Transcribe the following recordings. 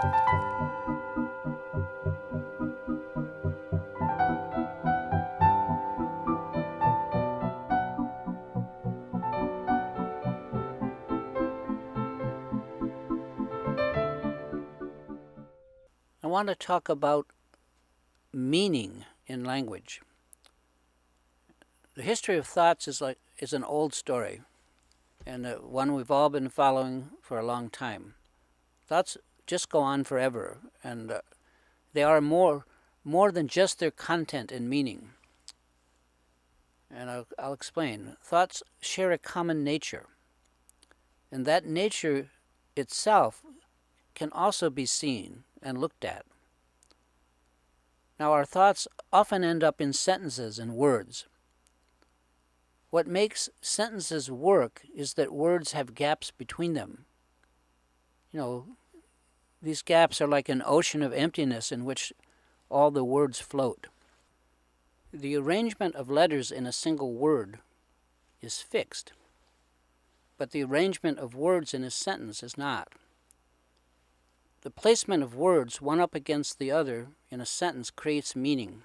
I want to talk about meaning in language. The history of thoughts is an old story, and one we've all been following for a long time. Thoughts just go on forever, and they are more than just their content and meaning. And I'll explain. Thoughts share a common nature, and that nature itself can also be seen and looked at. Now, our thoughts often end up in sentences and words. What makes sentences work is that words have gaps between them. These gaps are like an ocean of emptiness in which all the words float. The arrangement of letters in a single word is fixed, but the arrangement of words in a sentence is not. The placement of words one up against the other in a sentence creates meaning.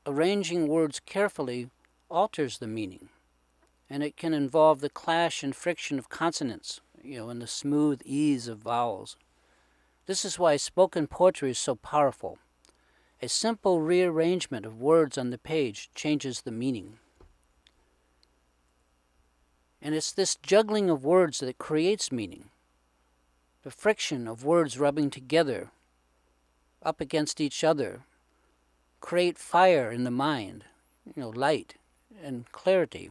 Arranging words carefully alters the meaning, and it can involve the clash and friction of consonants, and the smooth ease of vowels. This is why spoken poetry is so powerful. A simple rearrangement of words on the page changes the meaning. And it's this juggling of words that creates meaning. The friction of words rubbing together, up against each other, create fire in the mind, light and clarity.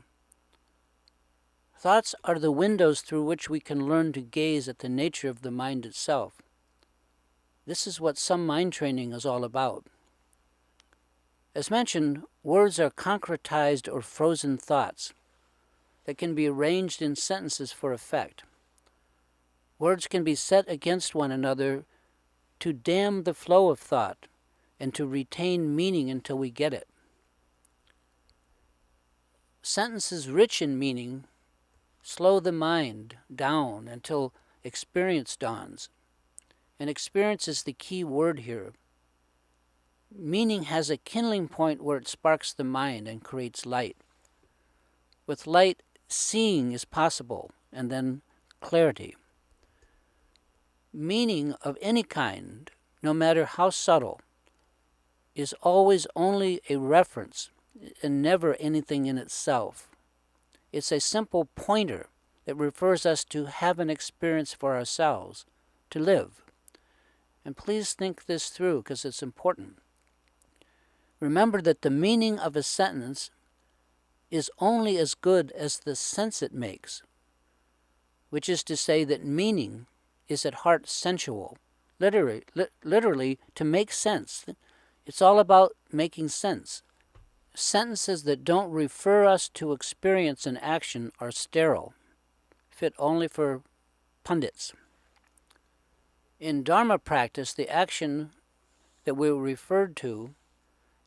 Thoughts are the windows through which we can learn to gaze at the nature of the mind itself. This is what some mind training is all about. As mentioned, words are concretized or frozen thoughts that can be arranged in sentences for effect. Words can be set against one another to dam the flow of thought and to retain meaning until we get it. Sentences rich in meaning slow the mind down until experience dawns. And experience is the key word here. Meaning has a kindling point where it sparks the mind and creates light. With light, seeing is possible, and then clarity. Meaning of any kind, no matter how subtle, is always only a reference and never anything in itself. It's a simple pointer that refers us to have an experience for ourselves, to live. And please think this through because it's important. Remember that the meaning of a sentence is only as good as the sense it makes, which is to say that meaning is at heart sensual, literally to make sense. It's all about making sense. Sentences that don't refer us to experience and action are sterile, fit only for pundits. In Dharma practice, the action that we referred to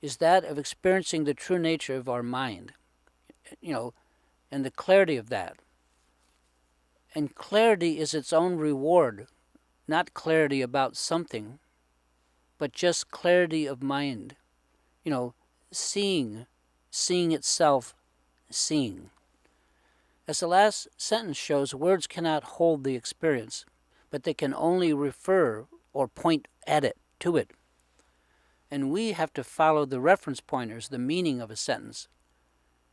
is that of experiencing the true nature of our mind, and the clarity of that. And clarity is its own reward, not clarity about something, but just clarity of mind. Seeing itself seeing. As the last sentence shows, words cannot hold the experience, but they can only refer or point at it, to it. And we have to follow the reference pointers, the meaning of a sentence,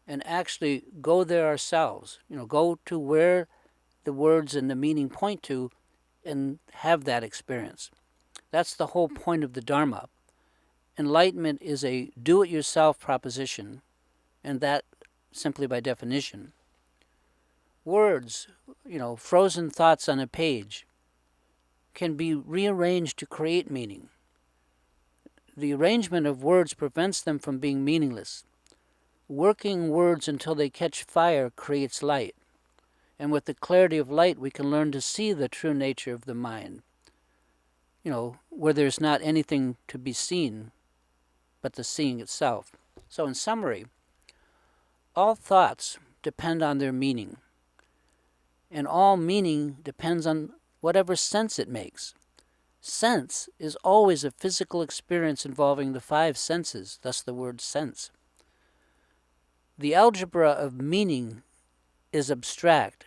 and actually go there ourselves. Go to where the words and the meaning point to and have that experience. That's the whole point of the Dharma. Enlightenment is a do-it-yourself proposition, and that simply by definition. Words, frozen thoughts on a page, can be rearranged to create meaning. The arrangement of words prevents them from being meaningless. Working words until they catch fire creates light. And with the clarity of light, we can learn to see the true nature of the mind. Where there's not anything to be seen, but the seeing itself. So in summary, all thoughts depend on their meaning. And all meaning depends on whatever sense it makes. Sense is always a physical experience involving the five senses, thus the word sense. The algebra of meaning is abstract,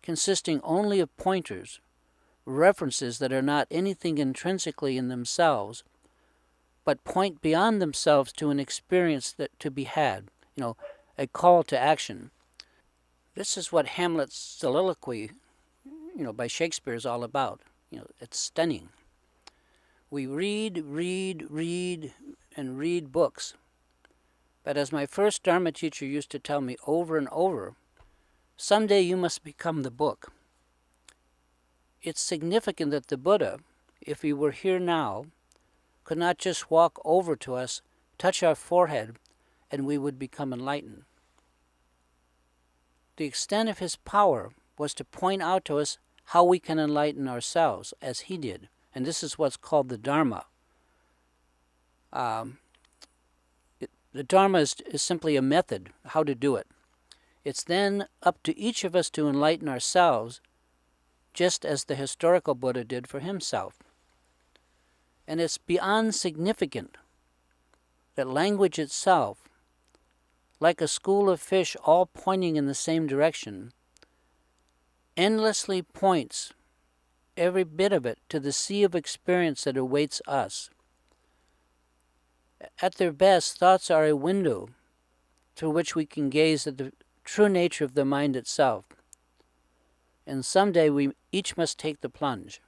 consisting only of pointers, references that are not anything intrinsically in themselves, but point beyond themselves to an experience that to be had, a call to action. This is what Hamlet's soliloquy, by Shakespeare is all about. It's stunning. We read, and read books. But as my first Dharma teacher used to tell me over and over, someday you must become the book. It's significant that the Buddha, if he were here now, could not just walk over to us, touch our forehead, and we would become enlightened. The extent of his power was to point out to us how we can enlighten ourselves, as he did. And this is what's called the Dharma. The Dharma is simply a method, how to do it. It's then up to each of us to enlighten ourselves, just as the historical Buddha did for himself. And it's beyond significant that language itself, like a school of fish all pointing in the same direction, endlessly points every bit of it to the sea of experience that awaits us. At their best, thoughts are a window through which we can gaze at the true nature of the mind itself. And someday we each must take the plunge.